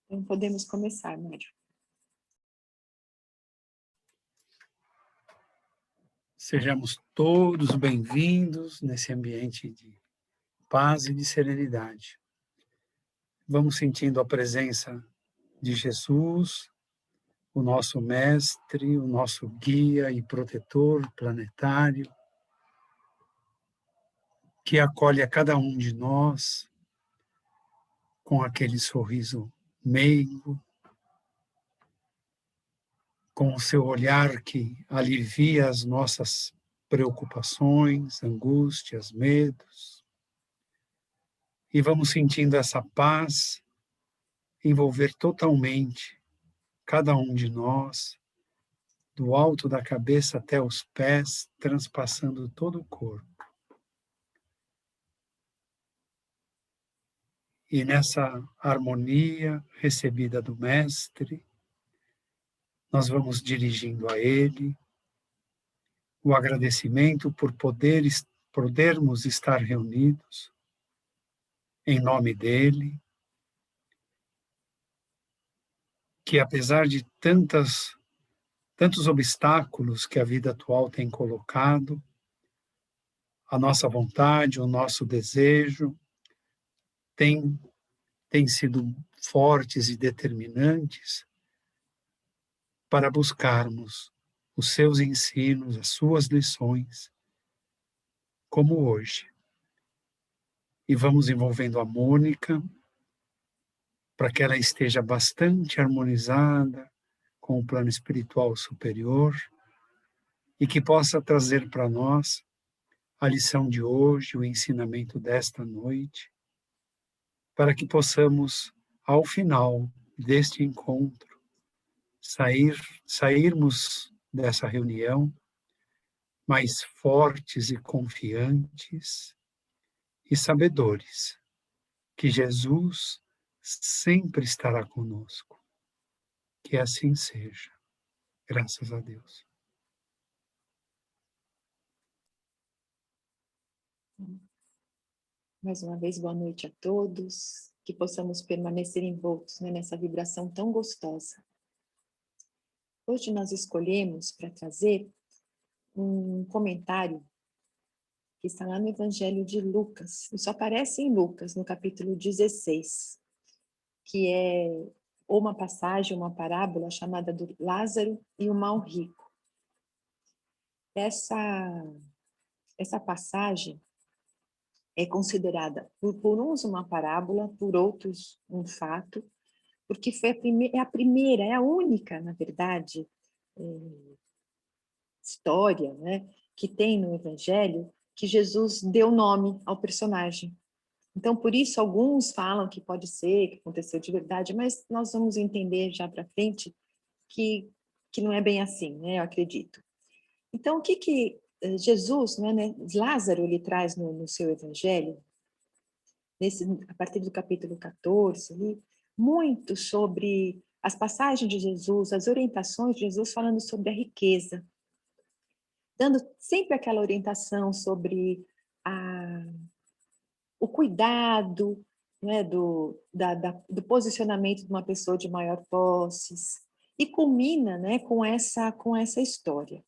Então, podemos começar, Mário. Sejamos todos bem-vindos nesse ambiente de paz e de serenidade. Vamos sentindo a presença de Jesus, o nosso mestre, o nosso guia e protetor planetário, que acolhe a cada um de nós com aquele sorriso meigo, com o seu olhar que alivia as nossas preocupações, angústias, medos. E vamos sentindo essa paz envolver totalmente cada um de nós, do alto da cabeça até os pés, transpassando todo o corpo. E nessa harmonia recebida do Mestre, nós vamos dirigindo a Ele o agradecimento por podermos estar reunidos em nome dEle, que apesar de tantos obstáculos que a vida atual tem colocado, a nossa vontade, o nosso desejo têm sido fortes e determinantes para buscarmos os seus ensinos, as suas lições, como hoje. E vamos envolvendo a Mônica para que ela esteja bastante harmonizada com o plano espiritual superior e que possa trazer para nós a lição de hoje, o ensinamento desta noite, para que possamos, ao final deste encontro, sairmos dessa reunião mais fortes e confiantes e sabedores que Jesus sempre estará conosco. Que assim seja. Graças a Deus. Mais uma vez, boa noite a todos. Que possamos permanecer envoltos, né, nessa vibração tão gostosa. Hoje nós escolhemos para trazer um comentário que está lá no Evangelho de Lucas, e só aparece em Lucas, no capítulo 16, que é uma passagem, uma parábola chamada do Lázaro e o mal rico. Essa passagem é considerada por uns uma parábola, por outros um fato, porque foi a primeira, é a única, na verdade, história, né, que tem no Evangelho, que Jesus deu nome ao personagem. Então, por isso, alguns falam que pode ser, que aconteceu de verdade, mas nós vamos entender já para frente que não é bem assim, né, eu acredito. Então, o que Jesus, né, Lázaro, ele traz no seu Evangelho, a partir do capítulo 14, ali, muito sobre as passagens de Jesus, as orientações de Jesus falando sobre a riqueza, dando sempre aquela orientação sobre o cuidado, né, do posicionamento de uma pessoa de maior posses, e culmina, né, com essa história.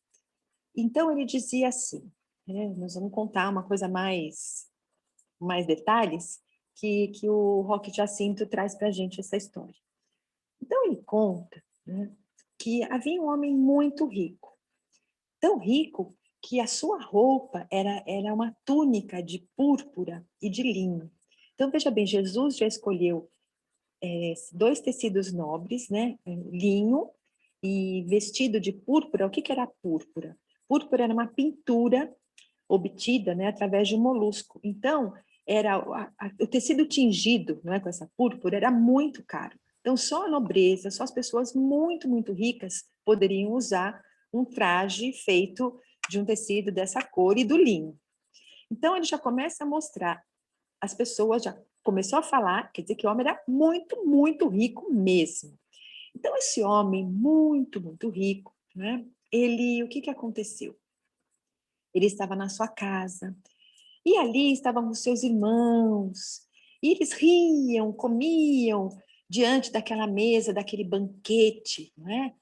Então, ele dizia assim, né, nós vamos contar uma coisa mais detalhes, que o Roque Jacinto traz para a gente essa história. Então, ele conta, né, que havia um homem muito rico, tão rico que a sua roupa era uma túnica de púrpura e de linho. Então, veja bem, Jesus já escolheu 2 tecidos nobres, né, linho e vestido de púrpura. O que era púrpura? Púrpura era uma pintura obtida, né, através de um molusco. Então, era o tecido tingido, não é, com essa púrpura era muito caro. Então, só a nobreza, só as pessoas muito, muito ricas poderiam usar um traje feito de um tecido dessa cor e do linho. Então, ele já começa a mostrar, as pessoas já começou a falar, quer dizer que o homem era muito, muito rico mesmo. Então, esse homem muito, muito rico, né, o que aconteceu? Ele estava na sua casa. E ali estavam os seus irmãos. E eles riam, comiam diante daquela mesa, daquele banquete, não é?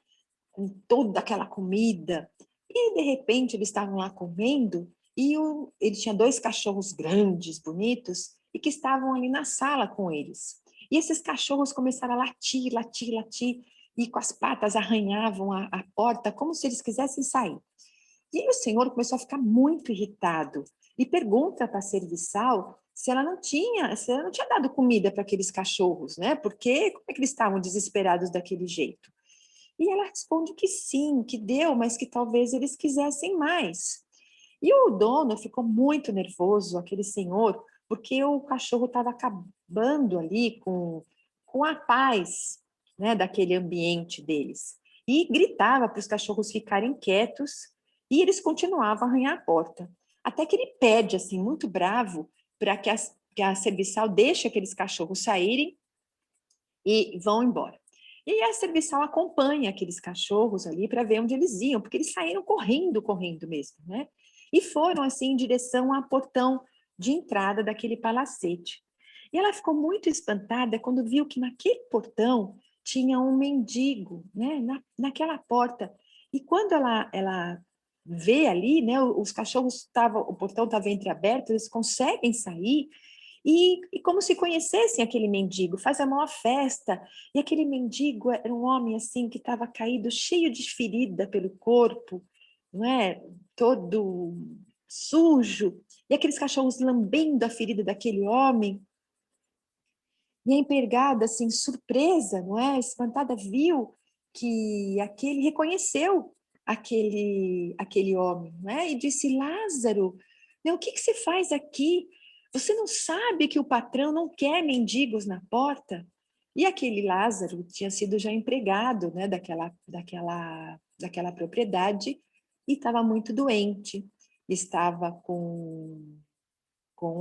Com toda aquela comida. E, de repente, eles estavam lá comendo e ele tinha 2 cachorros grandes, bonitos, e que estavam ali na sala com eles. E esses cachorros começaram a latir, latir, latir, e com as patas arranhavam a porta como se eles quisessem sair. E o senhor começou a ficar muito irritado e pergunta para a serviçal se ela não tinha dado comida para aqueles cachorros, né? Porque como é que eles estavam desesperados daquele jeito? E ela responde que sim, que deu, mas que talvez eles quisessem mais. E o dono ficou muito nervoso, aquele senhor, porque o cachorro estava acabando ali com a paz, né, daquele ambiente deles. E gritava para os cachorros ficarem quietos e eles continuavam a arranhar a porta. Até que ele pede, assim, muito bravo, para que a serviçal deixe aqueles cachorros saírem e vão embora. E a serviçal acompanha aqueles cachorros ali para ver onde eles iam, porque eles saíram correndo, correndo mesmo, né? E foram assim em direção ao portão de entrada daquele palacete. E ela ficou muito espantada quando viu que naquele portão tinha um mendigo, né? Naquela porta. E quando ela vê ali, né? Os cachorros estavam, o portão estava entreaberto, eles conseguem sair e como se conhecessem aquele mendigo, faz a maior festa. E aquele mendigo era um homem assim que estava caído, cheio de ferida pelo corpo, não é? Todo sujo. E aqueles cachorros lambendo a ferida daquele homem. E a empregada, assim, surpresa, não é? Espantada, viu que aquele reconheceu aquele homem, não é? E disse: Lázaro, né, o que você faz aqui? Você não sabe que o patrão não quer mendigos na porta? E aquele Lázaro tinha sido já empregado, né, daquela propriedade e estava muito doente, estava com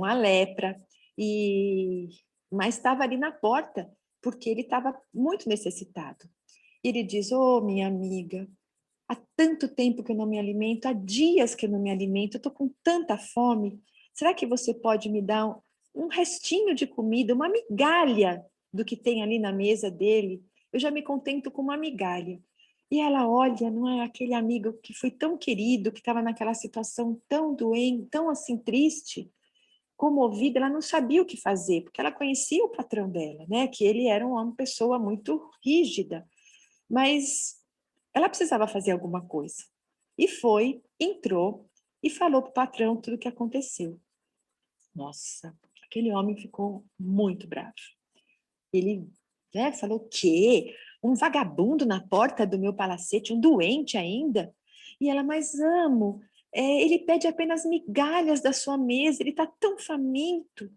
a lepra, e mas estava ali na porta, porque ele estava muito necessitado. E ele diz: "Oh, minha amiga, há tanto tempo que eu não me alimento, há dias que eu não me alimento, eu estou com tanta fome. Será que você pode me dar um restinho de comida, uma migalha do que tem ali na mesa dele? Eu já me contento com uma migalha." E ela olha, não é, aquele amigo que foi tão querido, que estava naquela situação tão doente, tão assim triste, comovida, ela não sabia o que fazer, porque ela conhecia o patrão dela, né? Que ele era uma pessoa muito rígida, mas ela precisava fazer alguma coisa. E foi, entrou e falou para o patrão tudo o que aconteceu. Nossa, aquele homem ficou muito bravo. Ele, né, falou: o quê? Um vagabundo na porta do meu palacete, um doente ainda? E ela: mas amo, ele pede apenas migalhas da sua mesa, ele está tão faminto.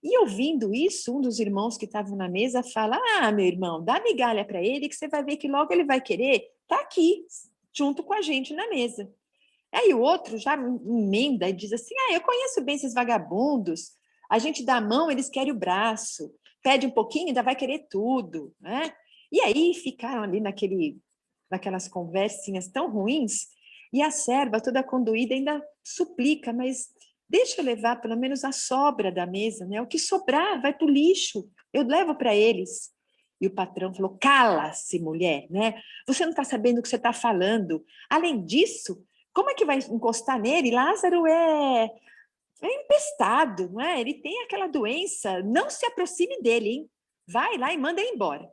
E ouvindo isso, um dos irmãos que estavam na mesa fala: ah, meu irmão, dá migalha para ele que você vai ver que logo ele vai querer. Tá aqui, junto com a gente na mesa. Aí o outro já emenda e diz assim: ah, eu conheço bem esses vagabundos. A gente dá a mão, eles querem o braço. Pede um pouquinho, ainda vai querer tudo, né? E aí ficaram ali naquelas conversinhas tão ruins, e a serva, toda conduída, ainda suplica: mas deixa eu levar pelo menos a sobra da mesa, né? O que sobrar vai para o lixo, eu levo para eles. E o patrão falou: cala-se, mulher, né? Você não está sabendo o que você está falando. Além disso, como é que vai encostar nele? Lázaro é empestado, não é? Ele tem aquela doença. Não se aproxime dele, hein? Vai lá e manda ele embora.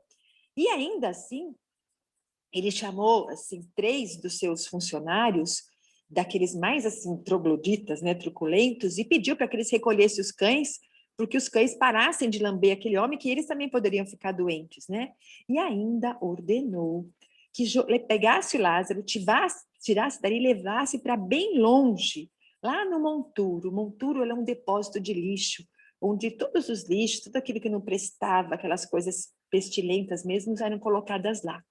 E ainda assim, ele chamou assim 3 dos seus funcionários, daqueles mais assim trogloditas, né, truculentos, e pediu para que eles recolhessem os cães, porque os cães parassem de lamber aquele homem, que eles também poderiam ficar doentes, né? E ainda ordenou que pegasse Lázaro, tirasse dali e levasse para bem longe, lá no monturo. O monturo é um depósito de lixo, onde todos os lixos, tudo aquilo que não prestava, aquelas coisas pestilentas mesmo, eram colocadas lá.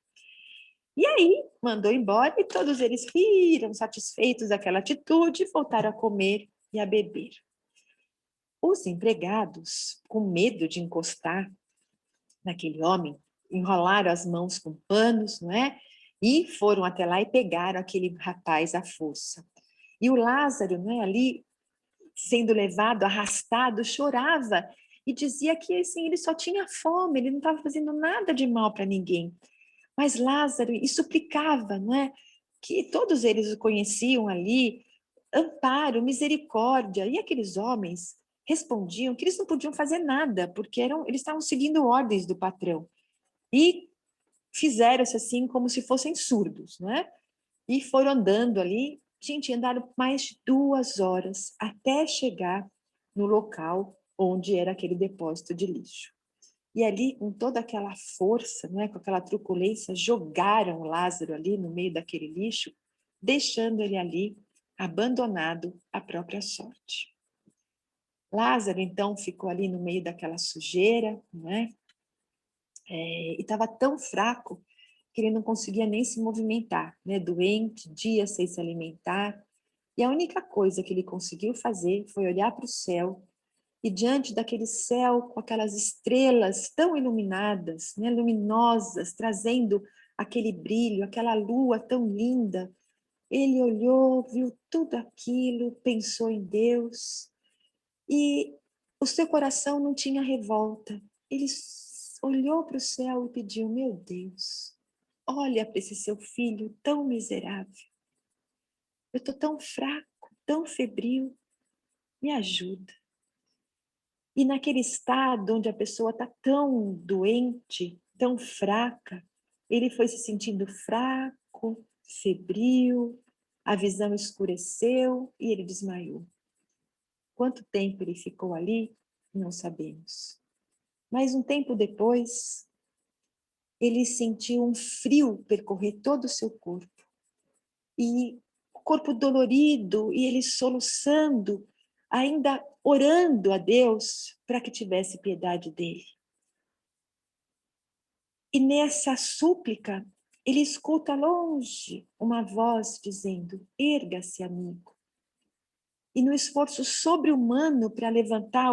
E aí, mandou embora e todos eles riram, satisfeitos daquela atitude, e voltaram a comer e a beber. Os empregados, com medo de encostar naquele homem, enrolaram as mãos com panos, não é? E foram até lá e pegaram aquele rapaz à força. E o Lázaro, né, ali, sendo levado, arrastado, chorava e dizia que assim, ele só tinha fome, ele não estava fazendo nada de mal para ninguém. Mas Lázaro, e suplicava, não é? Que todos eles o conheciam ali, amparo, misericórdia. E aqueles homens respondiam que eles não podiam fazer nada, porque eles estavam seguindo ordens do patrão. E fizeram-se assim como se fossem surdos, não é? E foram andando ali, gente, andaram mais de 2 horas até chegar no local onde era aquele depósito de lixo. E ali, com toda aquela força, né, com aquela truculência, jogaram Lázaro ali no meio daquele lixo, deixando ele ali, abandonado à própria sorte. Lázaro, então, ficou ali no meio daquela sujeira, né, e estava tão fraco que ele não conseguia nem se movimentar, né, doente, dias sem se alimentar. E a única coisa que ele conseguiu fazer foi olhar para o céu. E diante daquele céu com aquelas estrelas tão iluminadas, né, luminosas, trazendo aquele brilho, aquela lua tão linda, ele olhou, viu tudo aquilo, pensou em Deus e o seu coração não tinha revolta. Ele olhou para o céu e pediu: meu Deus, olha para esse seu filho tão miserável. Eu estou tão fraco, tão febril, me ajuda. E naquele estado onde a pessoa está tão doente, tão fraca, ele foi se sentindo fraco, febril, a visão escureceu e ele desmaiou. Quanto tempo ele ficou ali, não sabemos. Mas um tempo depois, ele sentiu um frio percorrer todo o seu corpo. E o corpo dolorido, e ele soluçando, ainda orando a Deus para que tivesse piedade dele. E nessa súplica, ele escuta longe uma voz dizendo: erga-se, amigo. E no esforço sobre-humano para levantar,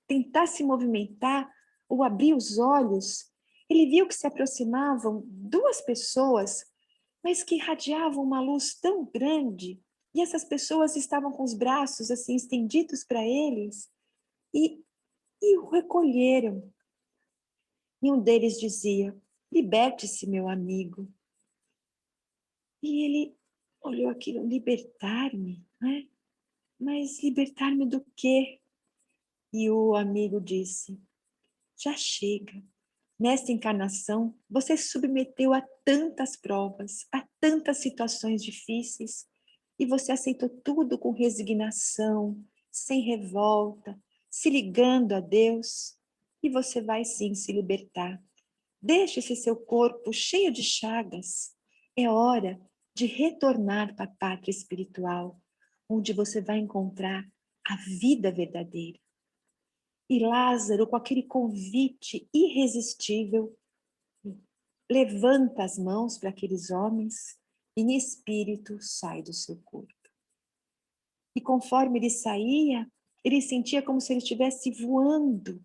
tentar se movimentar ou abrir os olhos, ele viu que se aproximavam 2 pessoas, mas que irradiavam uma luz tão grande, e essas pessoas estavam com os braços assim estendidos para eles e o recolheram. E um deles dizia: liberte-se, meu amigo. E ele olhou aquilo: libertar-me, né? Mas libertar-me do quê? E o amigo disse: já chega. Nesta encarnação, você se submeteu a tantas provas, a tantas situações difíceis, e você aceitou tudo com resignação, sem revolta, se ligando a Deus, e você vai sim se libertar. Deixe esse seu corpo cheio de chagas. É hora de retornar para a pátria espiritual, onde você vai encontrar a vida verdadeira. E Lázaro, com aquele convite irresistível, levanta as mãos para aqueles homens e em espírito sai do seu corpo. E conforme ele saía, ele sentia como se ele estivesse voando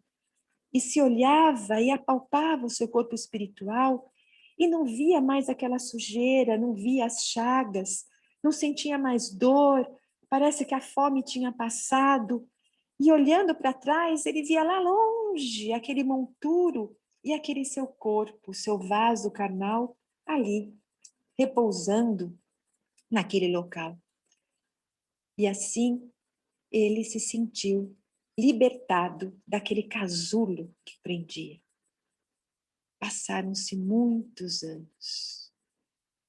e se olhava e apalpava o seu corpo espiritual e não via mais aquela sujeira, não via as chagas, não sentia mais dor, parece que a fome tinha passado. E olhando para trás, ele via lá longe aquele monturo e aquele seu corpo, seu vaso carnal ali, repousando naquele local. E assim ele se sentiu libertado daquele casulo que prendia. Passaram-se muitos anos.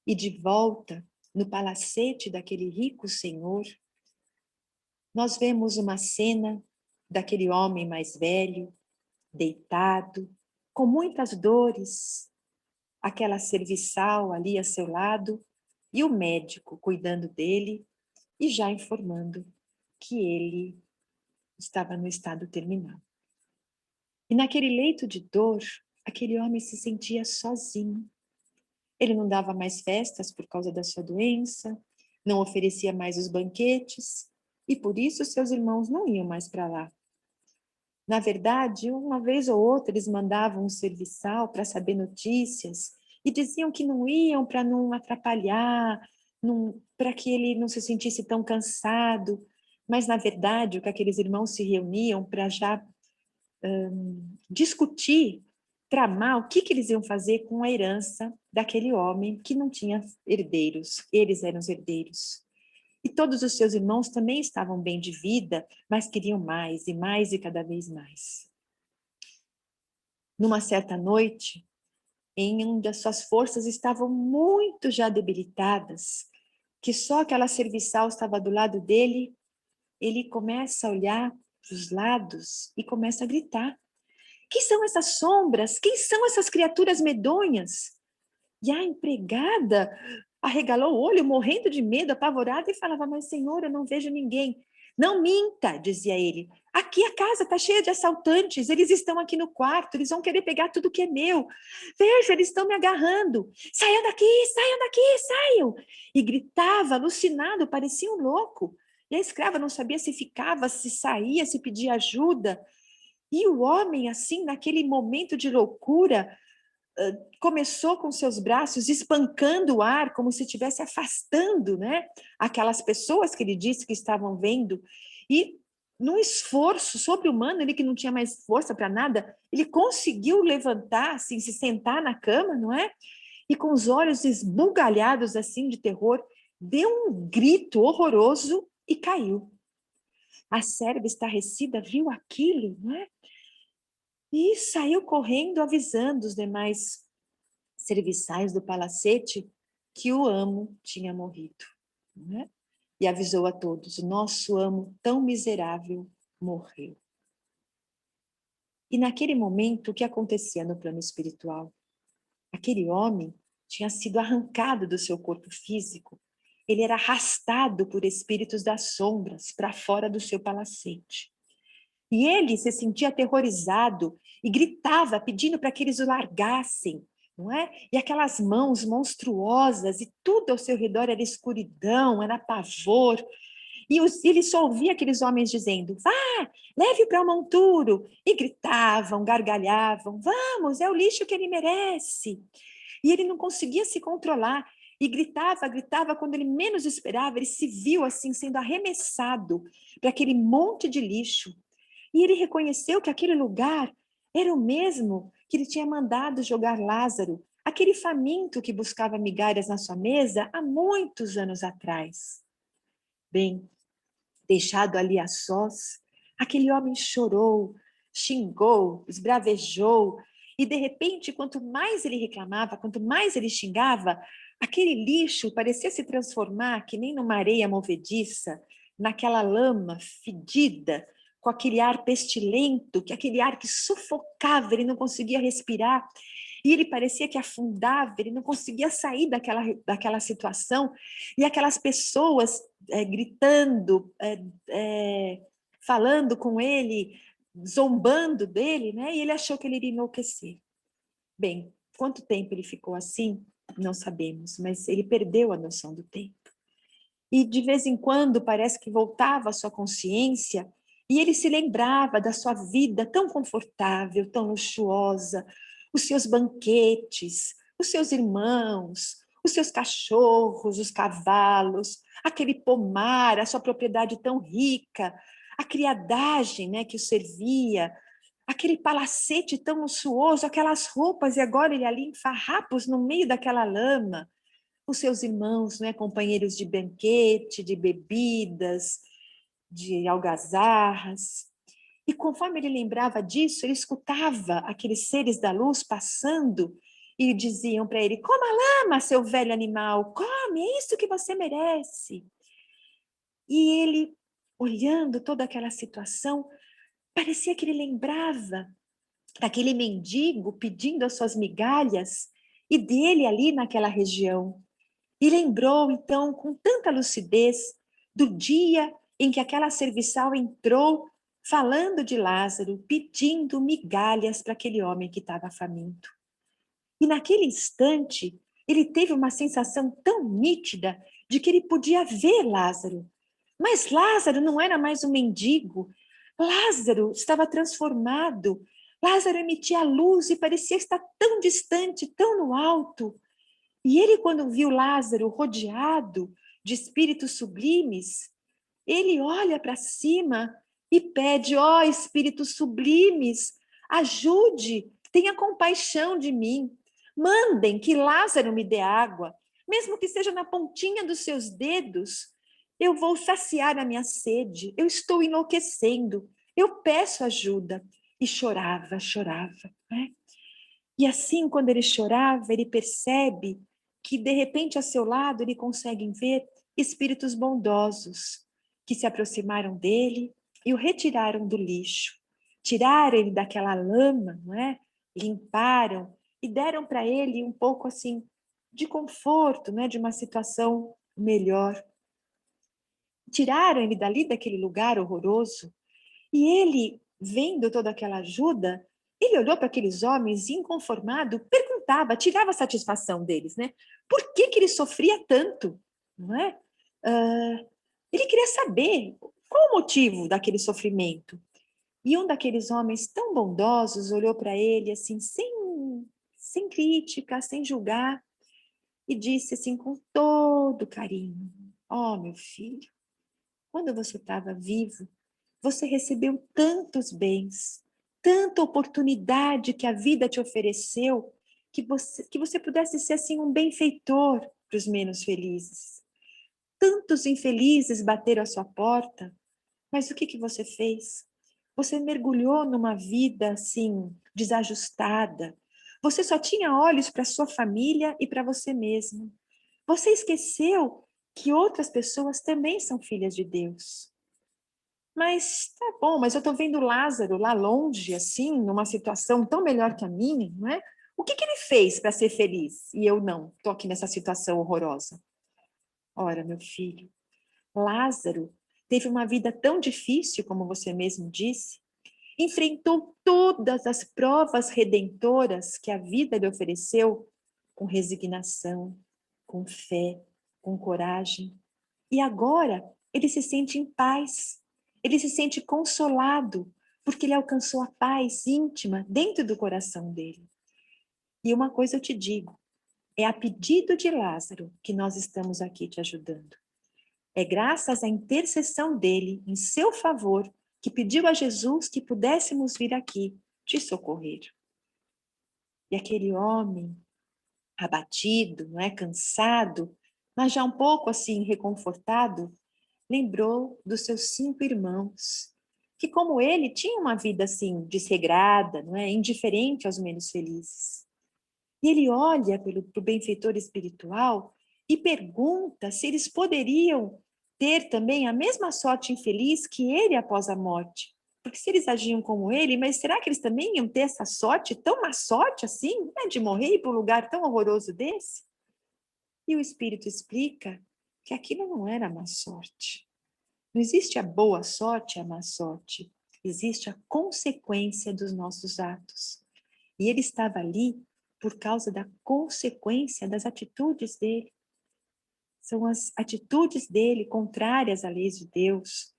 E de volta no palacete daquele rico senhor, nós vemos uma cena daquele homem mais velho, deitado, com muitas dores, aquela serviçal ali a seu lado e o médico cuidando dele e já informando que ele estava no estado terminal. E naquele leito de dor, aquele homem se sentia sozinho. Ele não dava mais festas por causa da sua doença, não oferecia mais os banquetes, e por isso seus irmãos não iam mais para lá. Na verdade, uma vez ou outra eles mandavam um serviçal para saber notícias e diziam que não iam para não atrapalhar, para que ele não se sentisse tão cansado. Mas, na verdade, o que aqueles irmãos se reuniam para já discutir, tramar o que eles iam fazer com a herança daquele homem que não tinha herdeiros. Eles eram os herdeiros. E todos os seus irmãos também estavam bem de vida, mas queriam mais e mais e cada vez mais. Numa certa noite, em onde as suas forças estavam muito já debilitadas, que só aquela serviçal estava do lado dele, ele começa a olhar para os lados e começa a gritar. Quem são essas sombras? Quem são essas criaturas medonhas? E a empregada arregalou o olho, morrendo de medo, apavorada, e falava, mas senhor, eu não vejo ninguém. Não minta, dizia ele. Aqui a casa está cheia de assaltantes, eles estão aqui no quarto, eles vão querer pegar tudo que é meu. Veja, eles estão me agarrando. Saiam daqui, saiam daqui, saiam. E gritava, alucinado, parecia um louco. E a escrava não sabia se ficava, se saía, se pedia ajuda. E o homem, assim, naquele momento de loucura, começou com seus braços espancando o ar, como se estivesse afastando, né, aquelas pessoas que ele disse que estavam vendo. E, num esforço sobre-humano, ele que não tinha mais força para nada, ele conseguiu levantar, assim, se sentar na cama, não é? E com os olhos esbugalhados, assim, de terror, deu um grito horroroso e caiu. A serva estarrecida viu aquilo, não é? E saiu correndo avisando os demais serviçais do palacete que o amo tinha morrido, né? E avisou a todos, nosso amo tão miserável morreu. E naquele momento, o que acontecia no plano espiritual? Aquele homem tinha sido arrancado do seu corpo físico, ele era arrastado por espíritos das sombras para fora do seu palacete. E ele se sentia aterrorizado e gritava, pedindo para que eles o largassem, não é? E aquelas mãos monstruosas, e tudo ao seu redor era escuridão, era pavor. E ele só ouvia aqueles homens dizendo, vá, leve para o monturo. E gritavam, gargalhavam, vamos, é o lixo que ele merece. E ele não conseguia se controlar. E gritava, gritava, quando ele menos esperava, ele se viu assim, sendo arremessado para aquele monte de lixo. E ele reconheceu que aquele lugar era o mesmo que ele tinha mandado jogar Lázaro, aquele faminto que buscava migalhas na sua mesa há muitos anos atrás. Bem, deixado ali a sós, aquele homem chorou, xingou, esbravejou, e de repente, quanto mais ele reclamava, quanto mais ele xingava, aquele lixo parecia se transformar, que nem numa areia movediça, naquela lama fedida, com aquele ar pestilento, que aquele ar que sufocava, ele não conseguia respirar, e ele parecia que afundava, ele não conseguia sair daquela situação, e aquelas pessoas gritando, falando com ele, zombando dele, né? E ele achou que ele iria enlouquecer. Bem, quanto tempo ele ficou assim, não sabemos, mas ele perdeu a noção do tempo. E de vez em quando parece que voltava a sua consciência e ele se lembrava da sua vida tão confortável, tão luxuosa, os seus banquetes, os seus irmãos, os seus cachorros, os cavalos, aquele pomar, a sua propriedade tão rica, a criadagem, né, que o servia, aquele palacete tão luxuoso, aquelas roupas, e agora ele ali em farrapos no meio daquela lama, os seus irmãos, né, companheiros de banquete, de bebidas, de algazarras. E conforme ele lembrava disso, ele escutava aqueles seres da luz passando e diziam para ele, coma lama, seu velho animal, come, é isso que você merece. E ele, olhando toda aquela situação, parecia que ele lembrava daquele mendigo pedindo as suas migalhas e dele ali naquela região. E lembrou, então, com tanta lucidez, do dia em que aquela serviçal entrou falando de Lázaro, pedindo migalhas para aquele homem que estava faminto. E naquele instante, ele teve uma sensação tão nítida de que ele podia ver Lázaro. Mas Lázaro não era mais um mendigo. Lázaro estava transformado. Lázaro emitia luz e parecia estar tão distante, tão no alto. E ele, quando viu Lázaro rodeado de espíritos sublimes, ele olha para cima e pede: ó espíritos sublimes, ajude, tenha compaixão de mim. Mandem que Lázaro me dê água, mesmo que seja na pontinha dos seus dedos. Eu vou saciar a minha sede, eu estou enlouquecendo, eu peço ajuda. E chorava, chorava, né? E assim, quando ele chorava, ele percebe que, de repente, a seu lado, ele consegue ver espíritos bondosos que se aproximaram dele e o retiraram do lixo. Tiraram ele daquela lama, não é? Limparam e deram para ele um pouco assim de conforto, né? De uma situação melhor. Tiraram ele dali daquele lugar horroroso e ele, vendo toda aquela ajuda, ele olhou para aqueles homens inconformado, perguntava, tirava a satisfação deles, né? Por que que ele sofria tanto, não é? Ele queria saber qual o motivo daquele sofrimento. E um daqueles homens tão bondosos olhou para ele assim, sem crítica, sem julgar, e disse assim com todo carinho: ó, meu filho, quando você estava vivo, você recebeu tantos bens, tanta oportunidade que a vida te ofereceu, que você pudesse ser assim um benfeitor para os menos felizes. Tantos infelizes bateram à sua porta, mas o que que você fez? Você mergulhou numa vida assim desajustada. Você só tinha olhos para sua família e para você mesmo. Você esqueceu que outras pessoas também são filhas de Deus. Mas tá bom, mas eu estou vendo Lázaro lá longe, assim, numa situação tão melhor que a minha, não é? O que que ele fez para ser feliz? E eu não, estou aqui nessa situação horrorosa. Ora, meu filho, Lázaro teve uma vida tão difícil, como você mesmo disse, enfrentou todas as provas redentoras que a vida lhe ofereceu com resignação, com fé, com coragem. E agora ele se sente em paz, ele se sente consolado, porque ele alcançou a paz íntima dentro do coração dele. E uma coisa eu te digo, é a pedido de Lázaro que nós estamos aqui te ajudando. É graças à intercessão dele em seu favor que pediu a Jesus que pudéssemos vir aqui te socorrer. E aquele homem abatido, não é, cansado, mas já um pouco assim reconfortado, lembrou dos seus 5 irmãos, que como ele tinham uma vida assim desregrada, não é, indiferente aos menos felizes. E ele olha para o benfeitor espiritual e pergunta se eles poderiam ter também a mesma sorte infeliz que ele após a morte. Porque se eles agiam como ele, mas será que eles também iam ter essa sorte, tão má sorte assim, né, de morrer e ir para um lugar tão horroroso desse? E o Espírito explica que aquilo não era má sorte. Não existe a boa sorte e a má sorte. Existe a consequência dos nossos atos. E ele estava ali por causa da consequência das atitudes dele. São as atitudes dele contrárias às leis de Deus.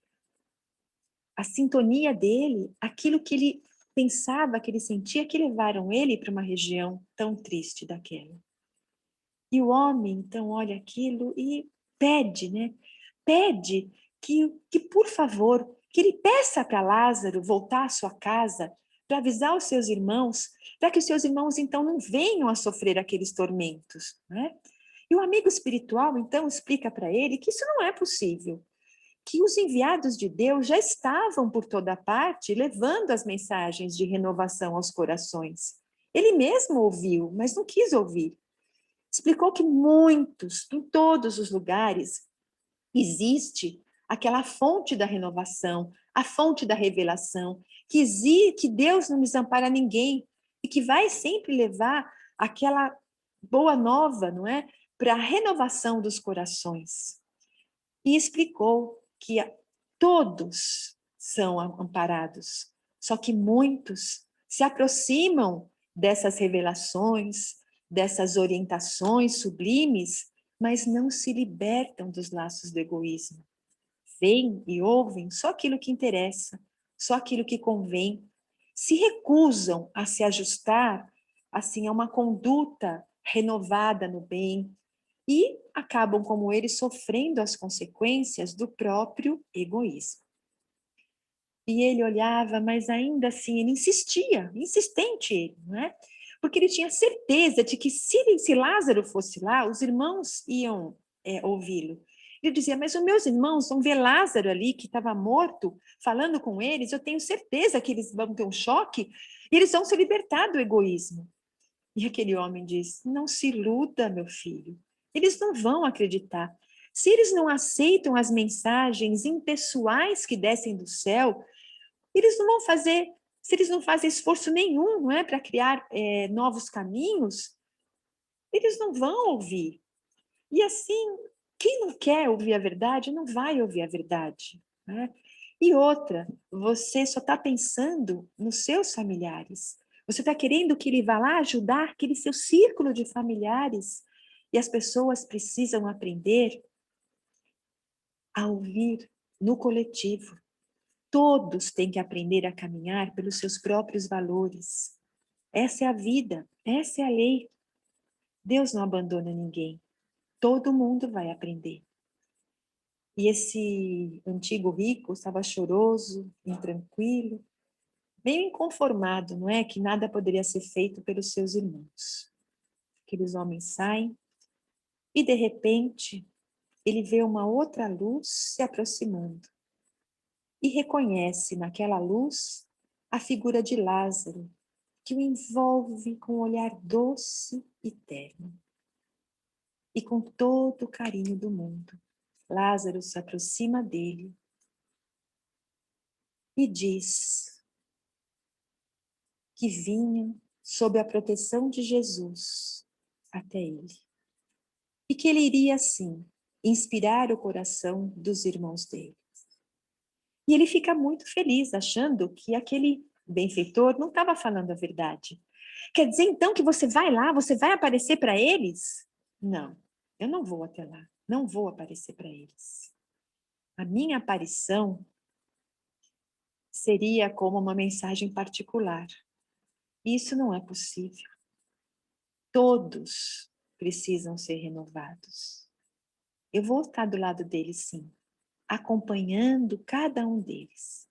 A sintonia dele, aquilo que ele pensava, que ele sentia, que levaram ele para uma região tão triste daquela. E o homem, então, olha aquilo e pede, né? Pede que, por favor, que ele peça para Lázaro voltar à sua casa, para avisar os seus irmãos, para que os seus irmãos, então, não venham a sofrer aqueles tormentos, né? E o amigo espiritual, então, explica para ele que isso não é possível, que os enviados de Deus já estavam por toda parte levando as mensagens de renovação aos corações. Ele mesmo ouviu, mas não quis ouvir. Explicou que muitos, em todos os lugares, existe aquela fonte da renovação, a fonte da revelação, que Deus não desampara ninguém e que vai sempre levar aquela boa nova, não é? Para a renovação dos corações. E explicou que todos são amparados, só que muitos se aproximam dessas revelações, dessas orientações sublimes, mas não se libertam dos laços do egoísmo. Veem e ouvem só aquilo que interessa, só aquilo que convém, se recusam a se ajustar assim a uma conduta renovada no bem, e acabam, como ele, sofrendo as consequências do próprio egoísmo. E ele olhava, mas ainda assim ele insistia, insistente ele, não é? Porque ele tinha certeza de que se Lázaro fosse lá, os irmãos iam ouvi-lo. Ele dizia, mas os meus irmãos vão ver Lázaro ali, que estava morto, falando com eles, eu tenho certeza que eles vão ter um choque e eles vão se libertar do egoísmo. E aquele homem diz, não se iluda, meu filho, eles não vão acreditar. Se eles não aceitam as mensagens impessoais que descem do céu, eles não vão fazer, se eles não fazem esforço nenhum, não é, para criar novos caminhos, eles não vão ouvir. E assim, quem não quer ouvir a verdade, não vai ouvir a verdade, né? E outra, você só está pensando nos seus familiares. Você está querendo que ele vá lá ajudar aquele seu círculo de familiares. E as pessoas precisam aprender a ouvir no coletivo. Todos têm que aprender a caminhar pelos seus próprios valores. Essa é a vida, essa é a lei. Deus não abandona ninguém. Todo mundo vai aprender. E esse antigo rico estava choroso, intranquilo, meio inconformado, não é? Que nada poderia ser feito pelos seus irmãos. Aqueles homens saem e, de repente, ele vê uma outra luz se aproximando e reconhece naquela luz a figura de Lázaro, que o envolve com um olhar doce e terno. E com todo o carinho do mundo, Lázaro se aproxima dele e diz que vinha sob a proteção de Jesus até ele. E que ele iria, assim, inspirar o coração dos irmãos dele. E ele fica muito feliz, achando que aquele benfeitor não estava falando a verdade. Quer dizer, então, que você vai lá, você vai aparecer para eles? Não, eu não vou até lá, não vou aparecer para eles. A minha aparição seria como uma mensagem particular. Isso não é possível. Todos precisam ser renovados. Eu vou estar do lado deles, sim, acompanhando cada um deles.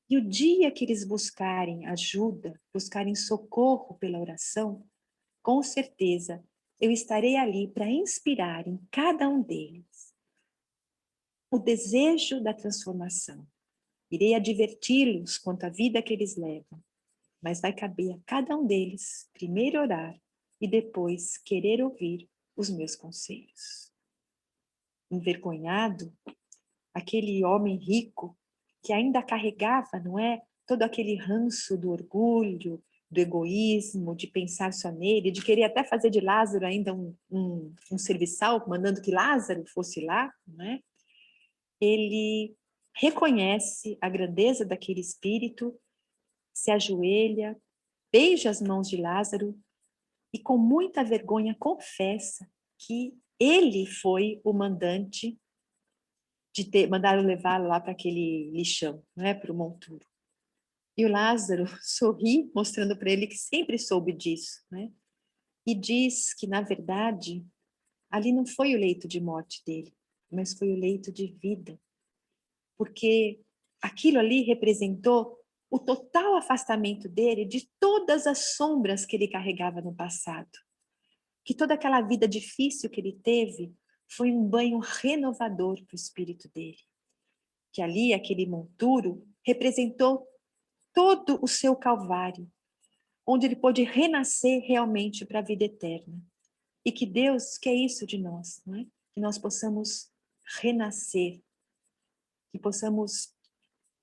E o dia que eles buscarem ajuda, buscarem socorro pela oração, com certeza eu estarei ali para inspirar em cada um deles o desejo da transformação. Irei adverti-los quanto à vida que eles levam, mas vai caber a cada um deles primeiro orar e depois querer ouvir os meus conselhos. Envergonhado, aquele homem rico que ainda carregava, não é, todo aquele ranço do orgulho, do egoísmo, de pensar só nele, de querer até fazer de Lázaro ainda um serviçal, mandando que Lázaro fosse lá, não é? Ele reconhece a grandeza daquele espírito, se ajoelha, beija as mãos de Lázaro e com muita vergonha confessa que ele foi o mandante de ter mandado levá-lo lá para aquele lixão, não é, para o monturo. E o Lázaro sorri, mostrando para ele que sempre soube disso, né? E diz que, na verdade, ali não foi o leito de morte dele, mas foi o leito de vida. Porque aquilo ali representou o total afastamento dele de todas as sombras que ele carregava no passado. Que toda aquela vida difícil que ele teve foi um banho renovador para o espírito dele. Que ali, aquele monturo, representou todo o seu calvário, onde ele pôde renascer realmente para a vida eterna. E que Deus quer isso de nós, não é? Que nós possamos renascer, que possamos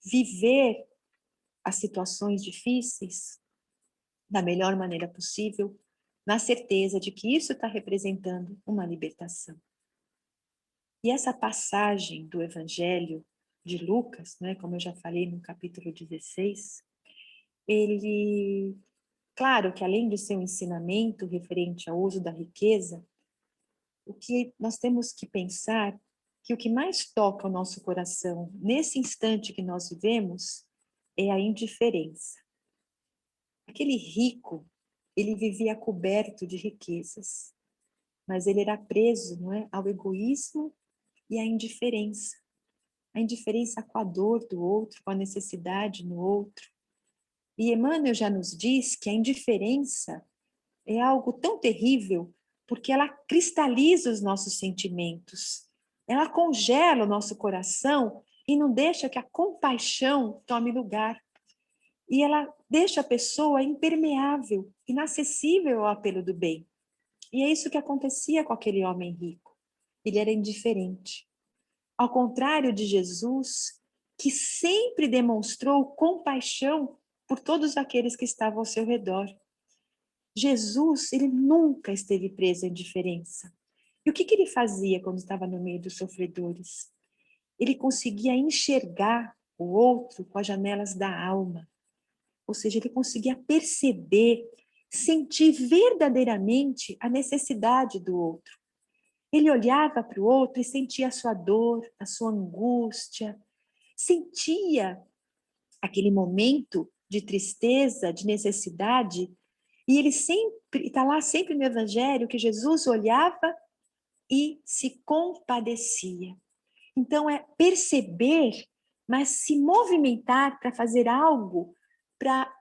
viver as situações difíceis da melhor maneira possível, na certeza de que isso está representando uma libertação. E essa passagem do Evangelho de Lucas, né, como eu já falei no capítulo 16, ele, claro que além do seu ensinamento referente ao uso da riqueza, o que nós temos que pensar que o que mais toca o nosso coração nesse instante que nós vivemos é a indiferença. Aquele rico, ele vivia coberto de riquezas, mas ele era preso, não é, ao egoísmo e à indiferença. A indiferença com a dor do outro, com a necessidade no outro. E Emmanuel já nos diz que a indiferença é algo tão terrível porque ela cristaliza os nossos sentimentos. Ela congela o nosso coração e não deixa que a compaixão tome lugar. E ela deixa a pessoa impermeável, inacessível ao apelo do bem. E é isso que acontecia com aquele homem rico. Ele era indiferente. Ao contrário de Jesus, que sempre demonstrou compaixão por todos aqueles que estavam ao seu redor. Jesus, ele nunca esteve preso à indiferença. E o que ele fazia quando estava no meio dos sofredores? Ele conseguia enxergar o outro com as janelas da alma. Ou seja, ele conseguia perceber, sentir verdadeiramente a necessidade do outro. Ele olhava para o outro e sentia a sua dor, a sua angústia, sentia aquele momento de tristeza, de necessidade, e ele sempre, está lá sempre no Evangelho, que Jesus olhava e se compadecia. Então é perceber, mas se movimentar para fazer algo, para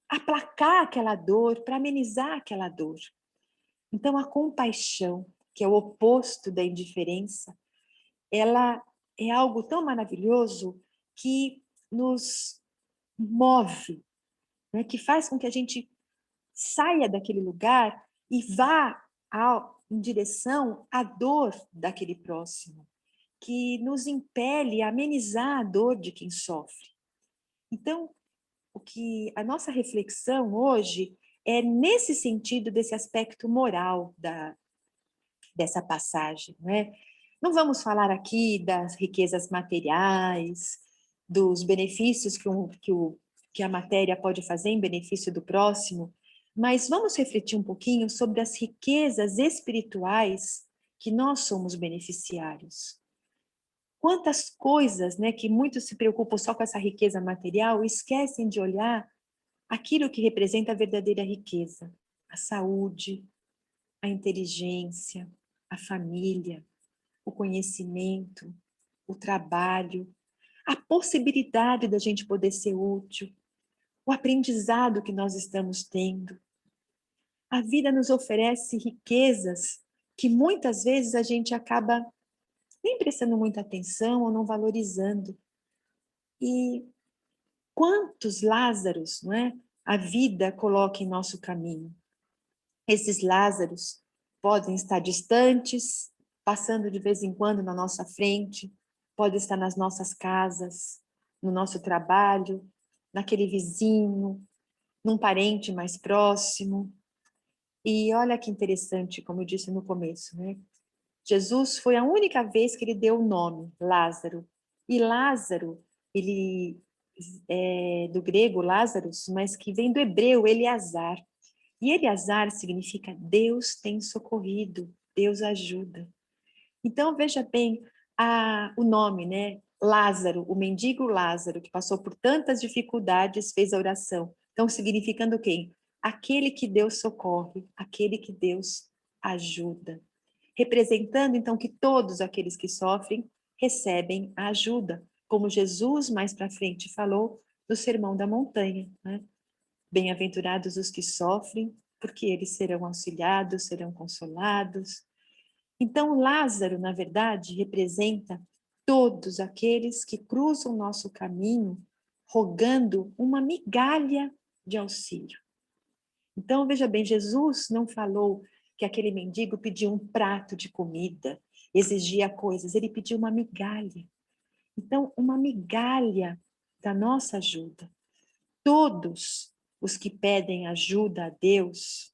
aplacar aquela dor, para amenizar aquela dor. Então a compaixão, que é o oposto da indiferença, ela é algo tão maravilhoso que nos move, né? Que faz com que a gente saia daquele lugar e vá em direção à dor daquele próximo, que nos impele a amenizar a dor de quem sofre. Então, a nossa reflexão hoje é nesse sentido, desse aspecto moral dessa passagem, não é? Não vamos falar aqui das riquezas materiais, dos benefícios que a matéria pode fazer em benefício do próximo, mas vamos refletir um pouquinho sobre as riquezas espirituais que nós somos beneficiários. Quantas coisas, né, que muitos se preocupam só com essa riqueza material e esquecem de olhar aquilo que representa a verdadeira riqueza: a saúde, a inteligência, a família, o conhecimento, o trabalho, a possibilidade da gente poder ser útil, o aprendizado que nós estamos tendo. A vida nos oferece riquezas que muitas vezes a gente acaba nem prestando muita atenção ou não valorizando. E quantos Lázaros, não é, a vida coloca em nosso caminho? Esses Lázaros podem estar distantes, passando de vez em quando na nossa frente, podem estar nas nossas casas, no nosso trabalho, naquele vizinho, num parente mais próximo. E olha que interessante, como eu disse no começo, né? Jesus foi a única vez que ele deu o nome, Lázaro. E Lázaro, ele é do grego Lázaros, mas que vem do hebreu Eleazar. E Eleazar significa Deus tem socorrido, Deus ajuda. Então, veja bem o nome, né? Lázaro, o mendigo Lázaro, que passou por tantas dificuldades, fez a oração. Então, significando quem? Aquele que Deus socorre, aquele que Deus ajuda. Representando, então, que todos aqueles que sofrem recebem a ajuda, como Jesus mais para frente falou no Sermão da Montanha, né? Bem-aventurados os que sofrem, porque eles serão auxiliados, serão consolados. Então, Lázaro, na verdade, representa todos aqueles que cruzam nosso caminho rogando uma migalha de auxílio. Então, veja bem, Jesus não falou que aquele mendigo pediu um prato de comida, exigia coisas, ele pediu uma migalha. Então, uma migalha da nossa ajuda. Todos os que pedem ajuda a Deus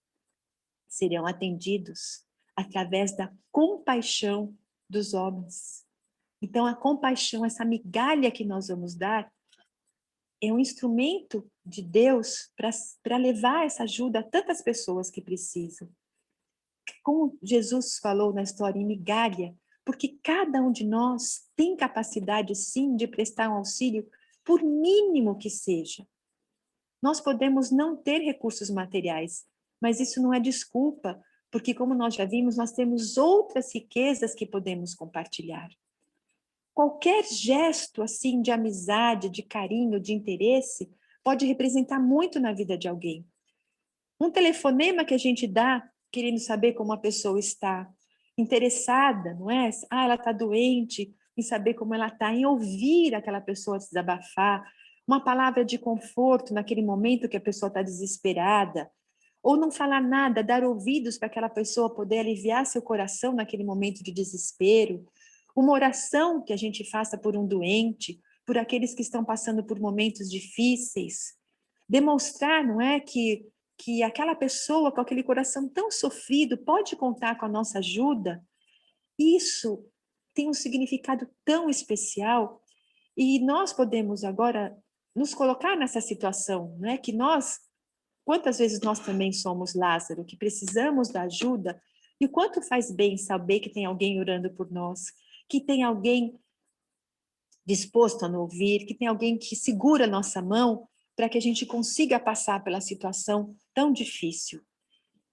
serão atendidos através da compaixão dos homens. Então, a compaixão, essa migalha que nós vamos dar, é um instrumento de Deus para levar essa ajuda a tantas pessoas que precisam. Como Jesus falou na história em migalha, porque cada um de nós tem capacidade, sim, de prestar um auxílio, por mínimo que seja. Nós podemos não ter recursos materiais, mas isso não é desculpa porque como nós já vimos, nós temos outras riquezas que podemos compartilhar. Qualquer gesto assim de amizade, de carinho, de interesse, pode representar muito na vida de alguém. Um telefonema que a gente dá, querendo saber como a pessoa está, interessada, não é? Ah, ela está doente, em saber como ela está, em ouvir aquela pessoa desabafar, uma palavra de conforto naquele momento que a pessoa está desesperada, ou não falar nada, dar ouvidos para aquela pessoa poder aliviar seu coração naquele momento de desespero, uma oração que a gente faça por um doente, por aqueles que estão passando por momentos difíceis, demonstrar, não é, que aquela pessoa com aquele coração tão sofrido pode contar com a nossa ajuda, isso tem um significado tão especial e nós podemos agora nos colocar nessa situação, não é? Que nós, quantas vezes nós também somos Lázaro, que precisamos da ajuda, e o quanto faz bem saber que tem alguém orando por nós, que tem alguém disposto a nos ouvir, que tem alguém que segura a nossa mão para que a gente consiga passar pela situação tão difícil.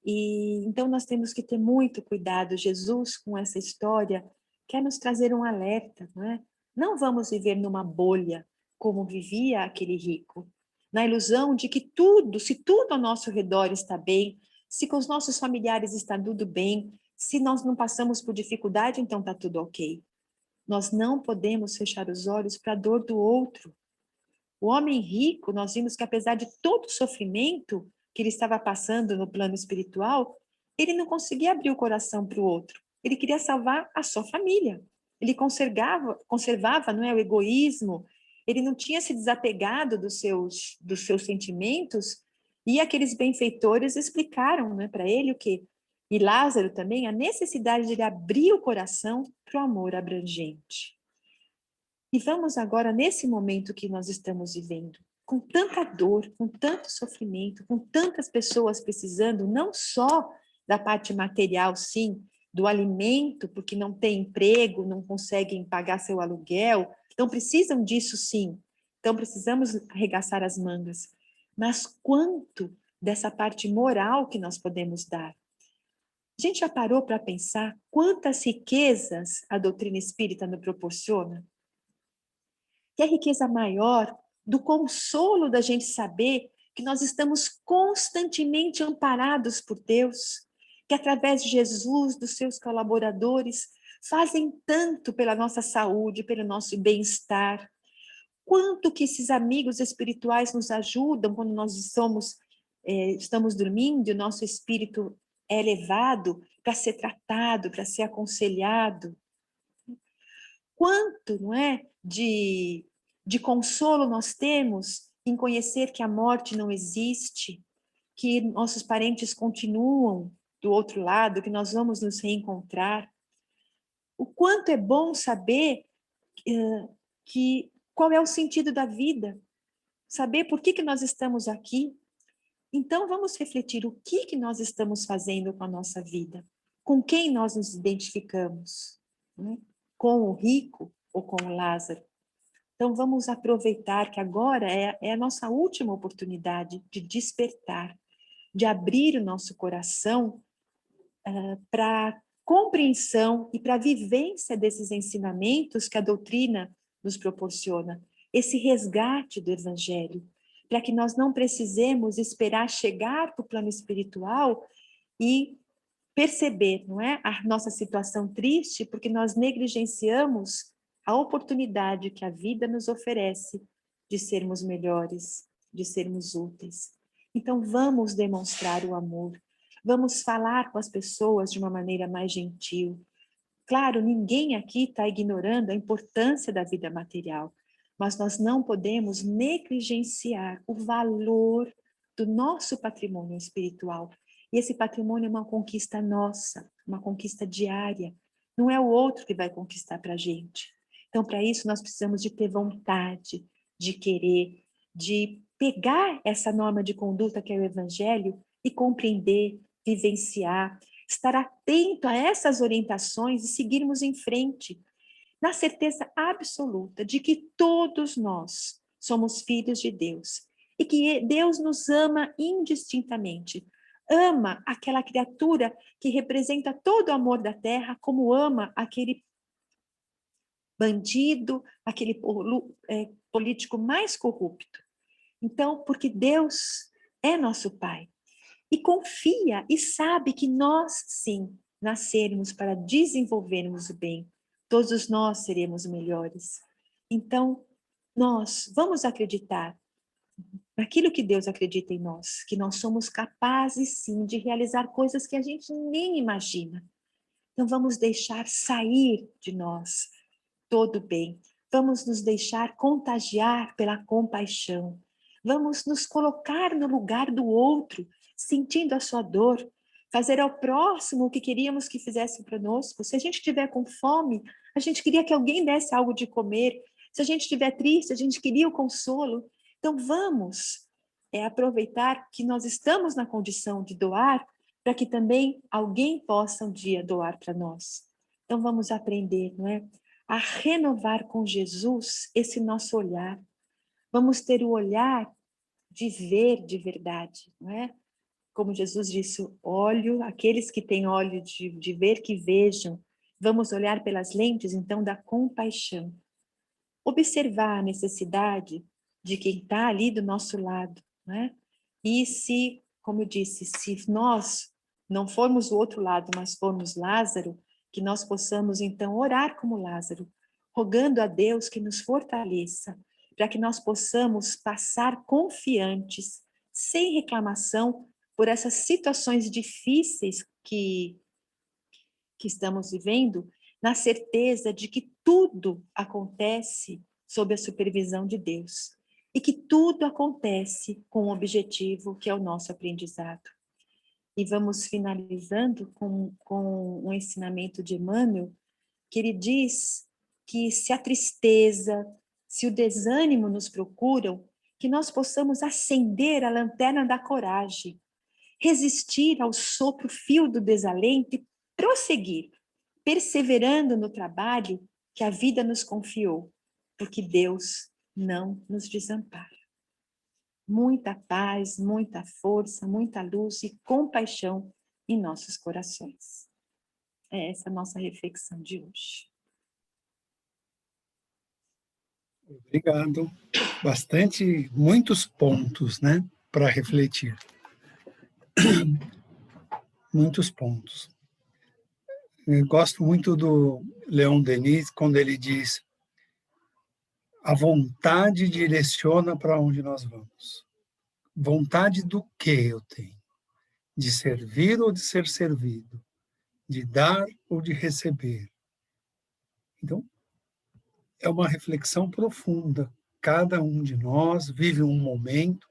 E então nós temos que ter muito cuidado. Jesus, com essa história, quer nos trazer um alerta, não é? Não vamos viver numa bolha como vivia aquele rico, na ilusão de que tudo, se tudo ao nosso redor está bem, se com os nossos familiares está tudo bem, se nós não passamos por dificuldade, então está tudo ok. Nós não podemos fechar os olhos para a dor do outro. O homem rico, nós vimos que apesar de todo o sofrimento que ele estava passando no plano espiritual, ele não conseguia abrir o coração para o outro. Ele queria salvar a sua família. Ele conservava, não é, o egoísmo. Ele não tinha se desapegado dos seus sentimentos. E aqueles benfeitores explicaram, né, para ele o quê? E Lázaro também, a necessidade de ele abrir o coração para o amor abrangente. E vamos agora, nesse momento que nós estamos vivendo, com tanta dor, com tanto sofrimento, com tantas pessoas precisando, não só da parte material, sim, do alimento, porque não tem emprego, não conseguem pagar seu aluguel, então precisam disso, sim. Então precisamos arregaçar as mangas. Mas quanto dessa parte moral que nós podemos dar? A gente já parou para pensar quantas riquezas a doutrina espírita nos proporciona? Que é a riqueza maior do consolo da gente saber que nós estamos constantemente amparados por Deus, que através de Jesus, dos seus colaboradores, fazem tanto pela nossa saúde, pelo nosso bem-estar. Quanto que esses amigos espirituais nos ajudam quando nós estamos dormindo e o nosso espírito é elevado para ser tratado, para ser aconselhado. Quanto, não é, de consolo nós temos em conhecer que a morte não existe, que nossos parentes continuam do outro lado, que nós vamos nos reencontrar. O quanto é bom saber qual é o sentido da vida, saber por que nós estamos aqui. Então, vamos refletir o que nós estamos fazendo com a nossa vida, com quem nós nos identificamos, né? Com o rico ou com o Lázaro. Então, vamos aproveitar que agora é a nossa última oportunidade de despertar, de abrir o nosso coração para compreensão e para a vivência desses ensinamentos que a doutrina nos proporciona, esse resgate do Evangelho, para que nós não precisemos esperar chegar para o plano espiritual e perceber, não é, a nossa situação triste, porque nós negligenciamos a oportunidade que a vida nos oferece de sermos melhores, de sermos úteis. Então, vamos demonstrar o amor, vamos falar com as pessoas de uma maneira mais gentil. Claro, ninguém aqui está ignorando a importância da vida material, mas nós não podemos negligenciar o valor do nosso patrimônio espiritual. E esse patrimônio é uma conquista nossa, uma conquista diária. Não é o outro que vai conquistar para a gente. Então, para isso, nós precisamos de ter vontade, de querer, de pegar essa norma de conduta que é o Evangelho e compreender, vivenciar, estar atento a essas orientações e seguirmos em frente, na certeza absoluta de que todos nós somos filhos de Deus e que Deus nos ama indistintamente. ama aquela criatura que representa todo o amor da terra, como ama aquele bandido, aquele político mais corrupto. Então, porque Deus é nosso Pai e confia e sabe que nós, sim, nascermos para desenvolvermos o bem, todos nós seremos melhores. Então, nós vamos acreditar naquilo que Deus acredita em nós, que nós somos capazes, sim, de realizar coisas que a gente nem imagina. Então, vamos deixar sair de nós todo o bem. Vamos nos deixar contagiar pela compaixão. Vamos nos colocar no lugar do outro, sentindo a sua dor. Fazer ao próximo o que queríamos que fizesse conosco. Se a gente estiver com fome, a gente queria que alguém desse algo de comer. Se a gente estiver triste, a gente queria o consolo. Então, vamos aproveitar que nós estamos na condição de doar, para que também alguém possa um dia doar para nós. Então, vamos aprender, não é? A renovar com Jesus esse nosso olhar. Vamos ter o olhar de ver de verdade, não é? Como Jesus disse, olho, aqueles que têm olho de ver que vejam. Vamos olhar pelas lentes, então, da compaixão. Observar a necessidade de quem está ali do nosso lado, não é? E se, como eu disse, se nós não formos o outro lado, mas formos Lázaro, que nós possamos, então, orar como Lázaro, rogando a Deus que nos fortaleça, para que nós possamos passar confiantes, sem reclamação, por essas situações difíceis que estamos vivendo, na certeza de que tudo acontece sob a supervisão de Deus e que tudo acontece com um objetivo, que é o nosso aprendizado. E vamos finalizando com um ensinamento de Emmanuel, que ele diz que se a tristeza, se o desânimo nos procuram, que nós possamos acender a lanterna da coragem, resistir ao sopro fio do desalento e prosseguir, perseverando no trabalho que a vida nos confiou, porque Deus não nos desampara. Muita paz, muita força, muita luz e compaixão em nossos corações. É essa a nossa reflexão de hoje. Obrigado. Muitos pontos, né, para refletir. Muitos pontos. Eu gosto muito do Leon Denis, quando ele diz: a vontade direciona para onde nós vamos. Vontade do que eu tenho? De servir ou de ser servido? De dar ou de receber? Então, é uma reflexão profunda. Cada um de nós vive um momento.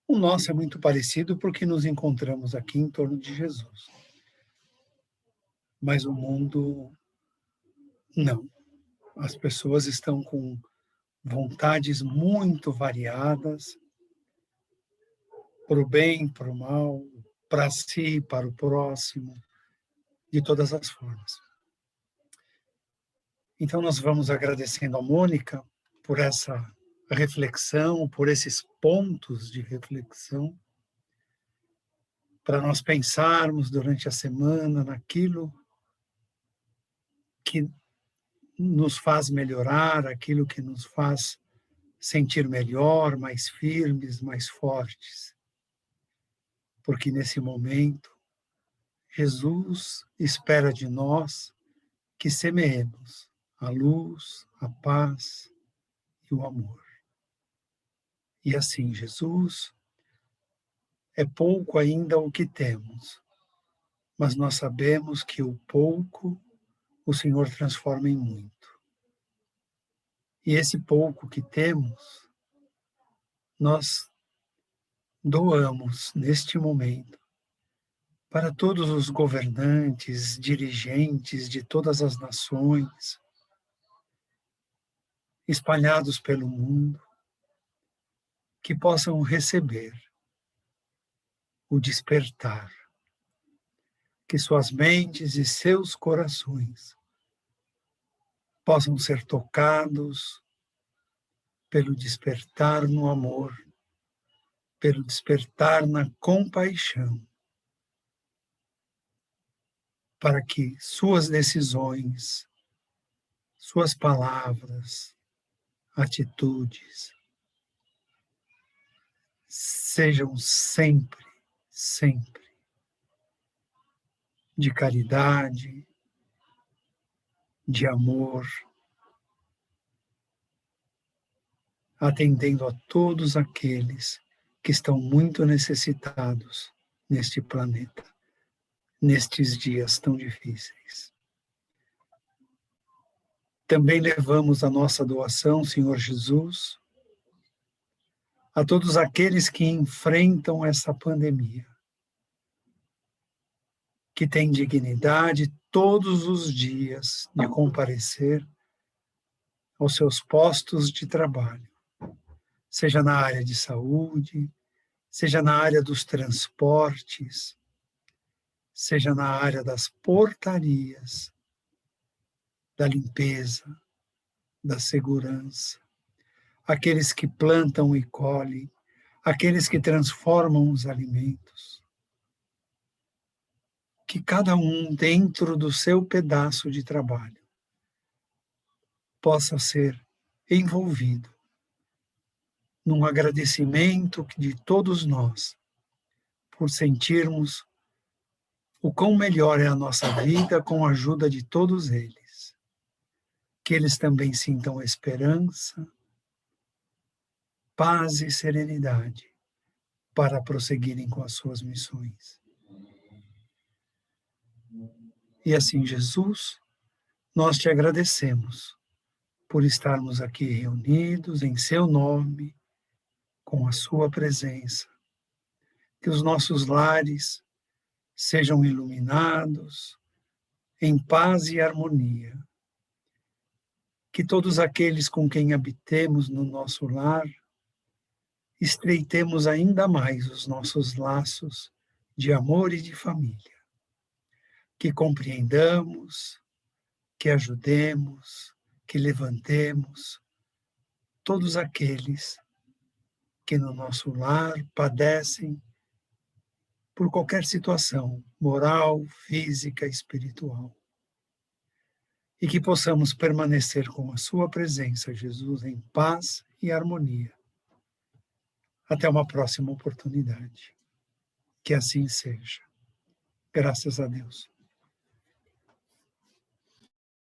O nosso é muito parecido porque nos encontramos aqui em torno de Jesus. Mas o mundo, não. As pessoas estão com vontades muito variadas, para o bem, para o mal, para si, para o próximo, de todas as formas. Então, nós vamos agradecendo a Mônica por essa reflexão, por esses pontos de reflexão, para nós pensarmos durante a semana naquilo que nos faz melhorar, aquilo que nos faz sentir melhor, mais firmes, mais fortes. Porque nesse momento, Jesus espera de nós que semeemos a luz, a paz e o amor. E assim, Jesus, é pouco ainda o que temos, mas nós sabemos que o pouco o Senhor transforma em muito. E esse pouco que temos, nós doamos neste momento para todos os governantes, dirigentes de todas as nações, espalhados pelo mundo, que possam receber o despertar, que suas mentes e seus corações possam ser tocados pelo despertar no amor, pelo despertar na compaixão, para que suas decisões, suas palavras, atitudes sejam sempre, sempre de caridade, de amor, atendendo a todos aqueles que estão muito necessitados neste planeta, nestes dias tão difíceis. Também levamos a nossa doação, Senhor Jesus, a todos aqueles que enfrentam essa pandemia, que têm dignidade todos os dias de comparecer aos seus postos de trabalho, seja na área de saúde, seja na área dos transportes, seja na área das portarias, da limpeza, da segurança, aqueles que plantam e colhem, aqueles que transformam os alimentos. Que cada um, dentro do seu pedaço de trabalho, possa ser envolvido num agradecimento de todos nós por sentirmos o quão melhor é a nossa vida com a ajuda de todos eles. Que eles também sintam esperança, paz e serenidade para prosseguirem com as suas missões. E assim, Jesus, nós te agradecemos por estarmos aqui reunidos em seu nome, com a sua presença. Que os nossos lares sejam iluminados em paz e harmonia. Que todos aqueles com quem habitemos no nosso lar estreitemos ainda mais os nossos laços de amor e de família. Que compreendamos, que ajudemos, que levantemos todos aqueles que no nosso lar padecem por qualquer situação, moral, física, espiritual. E que possamos permanecer com a sua presença, Jesus, em paz e harmonia. Até uma próxima oportunidade. Que assim seja. Graças a Deus.